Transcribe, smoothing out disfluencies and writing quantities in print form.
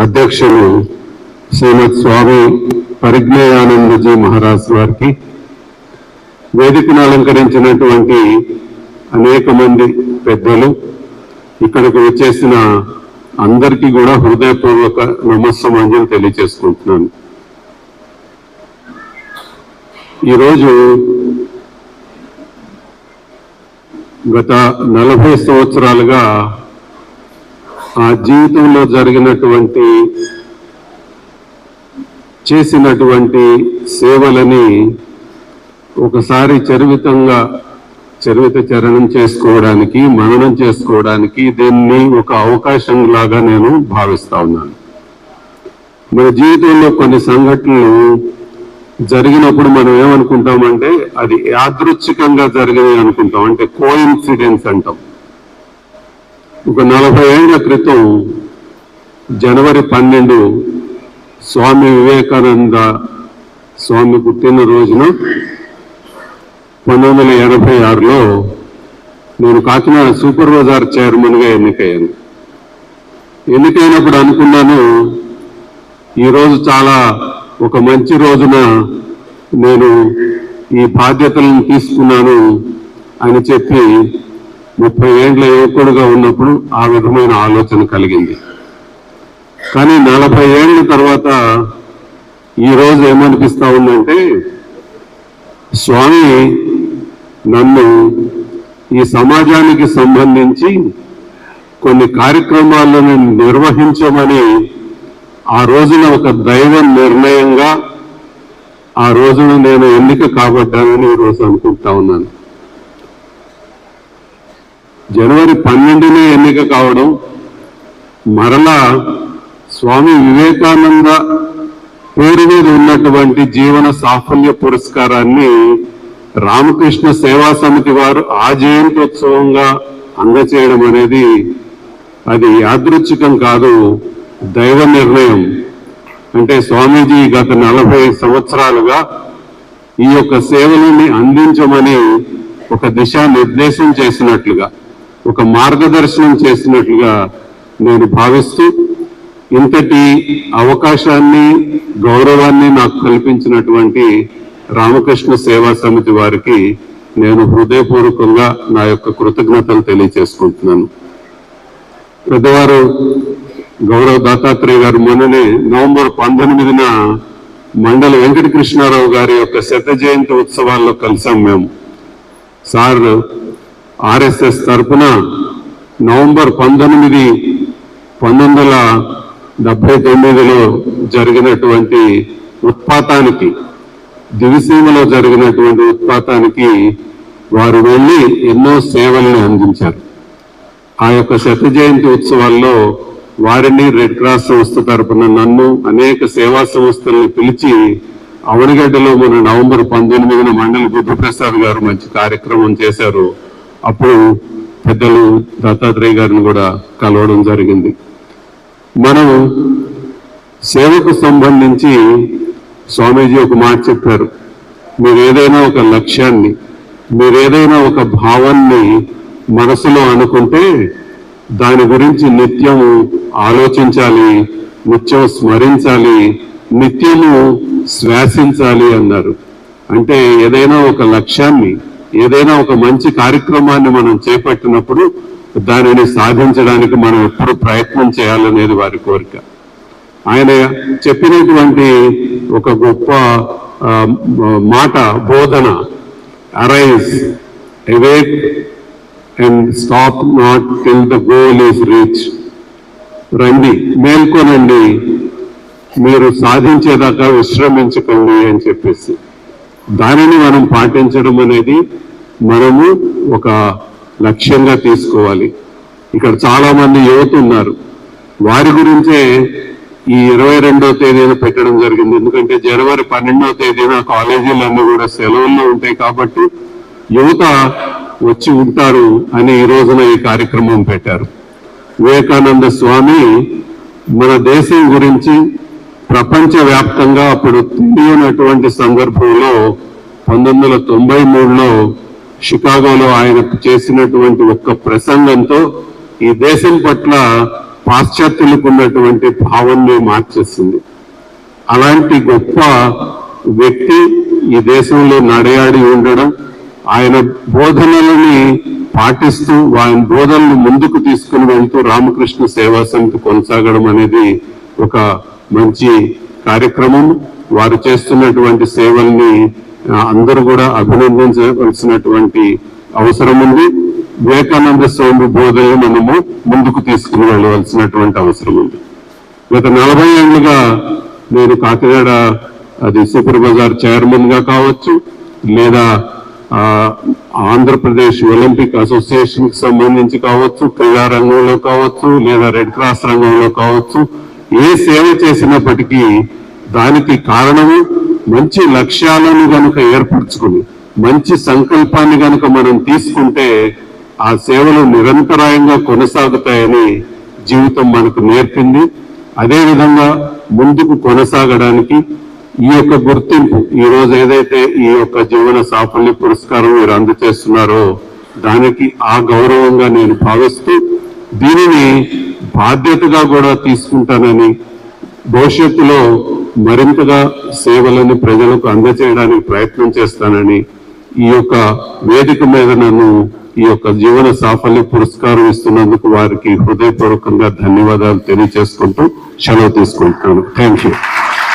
అధ్యక్షులు శ్రీమద్ స్వామి పరిజ్ఞానందజీ మహారాజ్ వారికి, వేదికను అలంకరించినటువంటి అనేక మంది పెద్దలు, ఇక్కడికి వచ్చేసిన అందరికీ కూడా హృదయపూర్వక నమస్సమాంజలి తెలియజేసుకుంటున్నాను. ఈరోజు గత 40 సంవత్సరాలుగా ఆ జీవితంలో జరిగినటువంటి చేసినటువంటి సేవలని ఒకసారి చరిత చరణం చేసుకోవడానికి, మననం చేసుకోవడానికి దీన్ని ఒక అవకాశం లాగా నేను భావిస్తా ఉన్నాను. మన జీవితంలో కొన్ని సంఘటనలు జరిగినప్పుడు మనం ఏమనుకుంటామంటే అది యాదృచ్ఛికంగా జరిగినాయి అనుకుంటాం, అంటే కోఇన్సిడెన్స్ అంటాం. ఒక 40 ఏళ్ల క్రితం జనవరి 12 స్వామి వివేకానంద స్వామి పుట్టినరోజున 1986లో నేను కాకినాడ సూపర్ బజార్ చైర్మన్గా ఎన్నికయ్యాను. ఎన్నికైనప్పుడు అనుకున్నాను, ఈరోజు చాలా ఒక మంచి రోజున నేను ఈ బాధ్యతలను తీసుకున్నాను అని చెప్పి 30 ఏళ్ల యువకుడుగా ఉన్నప్పుడు ఆ విధమైన ఆలోచన కలిగింది. కానీ 40 ఏళ్ల తర్వాత ఈరోజు ఏమనిపిస్తా ఉందంటే, స్వామి నన్ను ఈ సమాజానికి సంబంధించి కొన్ని కార్యక్రమాలను నిర్వహించమని ఆ రోజున ఒక దైవ నిర్ణయంగా ఆ రోజున నేను ఎన్నిక కాబడ్డానని ఈరోజు అనుకుంటా ఉన్నాను. జనవరి 12నే ఎన్నిక కావడం, మరలా స్వామి వివేకానంద పేరు మీద ఉన్నటువంటి జీవన సాఫల్య పురస్కారాన్ని రామకృష్ణ సేవా సమితి వారు ఆ జయంత్యోత్సవంగా అందచేయడం అనేది అది యాదృచ్ఛికం కాదు, దైవ నిర్ణయం. అంటే స్వామీజీ గత 40 సంవత్సరాలుగా ఈ యొక్క సేవలని అందించమని ఒక దిశానిర్దేశం చేసినట్లుగా, ఒక మార్గదర్శనం చేసినట్లుగా నేను భావిస్తూ, ఇంతటి అవకాశాన్ని, గౌరవాన్ని నాకు కల్పించినటువంటి రామకృష్ణ సేవా సమితి వారికి నేను హృదయపూర్వకంగా నా యొక్క కృతజ్ఞతలు తెలియజేసుకుంటున్నాను. పెద్దవారు గౌరవ దత్తాత్రేయ గారు మొన్ననే నవంబర్ 19న మండల వెంకటకృష్ణారావు గారి యొక్క 100వ జయంతి ఉత్సవాల్లో కలిసాం. మేము సార్ ఆర్ఎస్ఎస్ తరఫున నవంబర్ 19, 1979లో జరిగినటువంటి ఉత్పాతానికి, దివిసీమలో జరిగినటువంటి ఉత్పాతానికి వారు వెళ్ళి ఎన్నో సేవలను అందించారు. ఆ యొక్క 100వ జయంతి ఉత్సవాల్లో వారిని రెడ్ క్రాస్ సంస్థ తరఫున నన్ను, అనేక సేవా సంస్థలను పిలిచి అవనిగడ్డలో మన నవంబర్ 19న మండలి బుద్ధప్రసాద్ గారు మంచి కార్యక్రమం చేశారు. అప్పుడు పెద్దలు దత్తాత్రేయ గారిని కూడా కలవడం జరిగింది. మనం సేవకు సంబంధించి స్వామీజీ ఒక మాట చెప్పారు, మీరు ఏదైనా ఒక లక్ష్యాన్ని, మీరు ఏదైనా ఒక భావాన్ని మనసులో అనుకుంటే దాని గురించి నిత్యము ఆలోచించాలి, నిత్యం స్మరించాలి, నిత్యము శ్వాసించాలి అన్నారు. అంటే ఏదైనా ఒక లక్ష్యాన్ని, ఏదైనా ఒక మంచి కార్యక్రమాన్ని మనం చేపట్టినప్పుడు దానిని సాధించడానికి మనం ఎప్పుడు ప్రయత్నం చేయాలనేది వారి కోరిక. ఆయన చెప్పినటువంటి ఒక గొప్ప మాట, బోధన, arise, awake and stop not till the goal is reach. రండి, మేల్కొనండి, మీరు సాధించేదాకా విశ్రమించకండి అని చెప్పేసి దానిని మనం పాటించడం అనేది మనము ఒక లక్ష్యంగా తీసుకోవాలి. ఇక్కడ చాలా మంది యువత ఉన్నారు, వారి గురించే ఈ 22వ తేదీన పెట్టడం జరిగింది. ఎందుకంటే జనవరి 12వ తేదీన కాలేజీలన్నీ కూడా సెలవుల్లో ఉంటాయి కాబట్టి యువత వచ్చి ఉంటారు అని ఈ రోజున ఈ కార్యక్రమం పెట్టారు. వివేకానంద స్వామి మన దేశం గురించి ప్రపంచవ్యాప్తంగా అప్పుడు తెలియనటువంటి సందర్భంలో 1993లో షికాగోలో ఆయన చేసినటువంటి ఒక్క ప్రసంగంతో ఈ దేశం పట్ల పాశ్చాత్యులకు ఉన్నటువంటి భావాన్ని మార్చేసింది. అలాంటి గొప్ప వ్యక్తి ఈ దేశంలో నడయాడి ఉండడం, ఆయన బోధనలని పాటిస్తూ ఆయన బోధనలు ముందుకు తీసుకుని వెళ్తూ రామకృష్ణ సేవా సమితి కొనసాగడం అనేది ఒక మంచి కార్యక్రమం. వారు చేస్తున్నటువంటి సేవల్ని అందరూ కూడా అభినందించవలసినటువంటి అవసరం ఉంది. వివేకానంద స్వామి బోధనలు మనము ముందుకు తీసుకుని వెళ్ళవలసినటువంటి అవసరం ఉంది. గత 40 ఏళ్లుగా నేను కాకినాడ అది సూపర్ బజార్ చైర్మన్ గా కావచ్చు, లేదా ఆంధ్రప్రదేశ్ ఒలింపిక్ అసోసియేషన్ కి సంబంధించి కావచ్చు, క్రీడా రంగంలో కావచ్చు, లేదా రెడ్ క్రాస్ రంగంలో కావచ్చు, ఏ సేవ చేసినప్పటికీ దానికి కారణము మంచి లక్ష్యాలను గనుక ఏర్పరచుకుని మంచి సంకల్పాన్ని గనుక మనం తీసుకుంటే ఆ సేవలు నిరంతరాయంగా కొనసాగుతాయని జీవితం మనకు నేర్పింది. అదేవిధంగా ముందుకు కొనసాగడానికి ఈ యొక్క గుర్తింపు, ఈ రోజు ఏదైతే ఈ యొక్క జీవన సాఫల్య పురస్కారం మీరు అందజేస్తున్నారో దానికి ఆ గౌరవంగా నేను భావిస్తూ దీనిని బాధ్యతగా కూడా తీసుకుంటానని, భవిష్యత్తులో మరింతగా సేవలను ప్రజలకు అందజేయడానికి ప్రయత్నం చేస్తానని, ఈ యొక్క వేదిక మీద నన్ను ఈ యొక్క జీవన సాఫల్య పురస్కారం ఇస్తున్నందుకు వారికి హృదయపూర్వకంగా ధన్యవాదాలు తెలియజేసుకుంటూ సెలవు తీసుకుంటున్నాను. Thank you.